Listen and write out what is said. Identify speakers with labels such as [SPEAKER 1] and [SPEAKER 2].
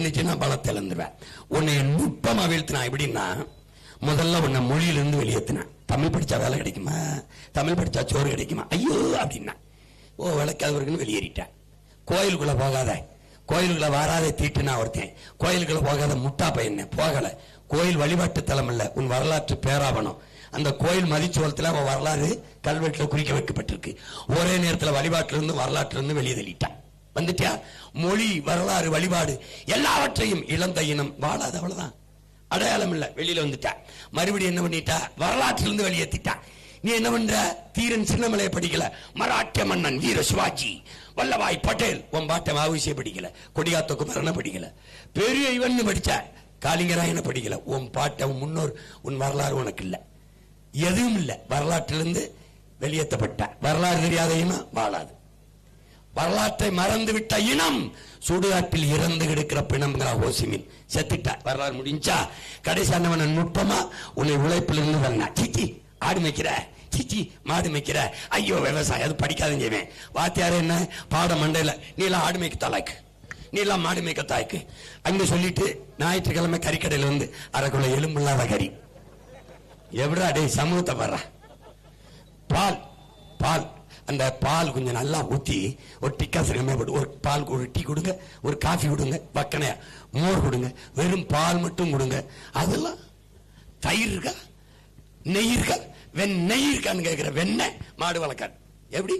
[SPEAKER 1] வந்துச்சுன்னா பலத்தை இழந்துருவேன். உன்னை நுட்பமா வீழ்த்தினா எப்படின்னா, முதல்ல உன்னை மொழியிலிருந்து வெளியேற்றினேன். தமிழ் படிச்சா வேலை கிடைக்குமா, தமிழ் படிச்சா சோறு கிடைக்குமா, ஐயோ அப்படின்னா ஓ விளக்காதவர்கள் வெளியேறிட்டேன். கோயிலுக்குள்ள போகாத, கோயிலுக்குள்ள வராத தீட்டுனா ஒருத்தன், கோயிலுக்குள்ள போகாத முட்டா பையன் போகல. கோயில் வழிபாட்டு தலம் இல்ல, உன் வரலாற்று பேராவணம். அந்த கோயில் மதிச்சுவலத்துல அவன் வரலாறு கல்வெட்டுல குறிக்க வைக்கப்பட்டிருக்கு. ஒரே நேரத்தில் வழிபாட்டில இருந்து வரலாற்றுல இருந்து வெளியே தள்ளிட்டான். வந்துட்டியா? மொழி, வரலாறு, வழிபாடு எல்லாவற்றையும் இழந்த இனம் வாழாது. அவ்வளவுதான், அடையாளம் இல்ல, வெளியில வந்துட்டா. மறுபடியும் என்ன பண்ணிட்டா? வரலாற்றிலிருந்து வெளியேற்றிட்டா. நீ என்ன பண்ற? தீரன் சின்னமலையை படிக்கல, மராட்டிய மன்னன் வீர சிவாஜி, வல்லபாய் பட்டேல், உன் பாட்டை வாவுசியை படிக்கல, கொடியாத்த குமரனை படிக்கல, பெரிய இவன் படிச்ச காளிங்கராயனை படிக்கல. உன் பாட்டை, உன் முன்னோர், உன் வரலாறு உனக்கு இல்ல, எதுவும் இல்ல. வரலாற்றிலிருந்து வெளியேற்றப்பட்ட, வரலாறு தெரியாத இனம் வாழாது. வரலாற்றை மறந்து விட்ட இனம் சுடுகாட்டில் இறந்து கிடக்கிற பிணம்ங்கிற ஹோசிமின் செத்துட்டா. வரலாறு முடிஞ்சா? கடைசி அண்ணவன நுட்பமா உன்னை உழைப்பிலிருந்து வரனா. சிச்சி ஆடு மேய்க்கிற, சிச்சி மாடு மேய்க்கிற, ஐயோ விவசாயம் அது படிக்காதீங்க. வாத்தியார என்ன பாட மண்டையில, நீ எல்லாம் ஆடு மேய்க்க தாளாக்கு, நீ எல்லாம் மாடு மேய்க்க தாய்க்கு அங்க சொல்லிட்டு ஞாயிற்றுக்கிழமை கறிக்கடையில வந்து அரைக்குள்ள எலும்பில்லாத கறி. எப்படா டே சமூகத்தை வர்ற? பால் பால், அந்த பால் கொஞ்சம் நல்லா ஊத்தி ஒரு டிக்காசனமே போட்டு ஒரு பால், ஒரு டீ கொடுங்க, ஒரு காஃபி கொடுங்க, வக்கனையா மோர் கொடுங்க, வெறும் பால் மட்டும் கொடுங்க. அதெல்லாம் தயிர் இருக்கா, நெய் இருக்கா, நெய் இருக்கான்னு கேட்கிற. வெண்ணெய் மாடு வளர்க்காது எப்படி?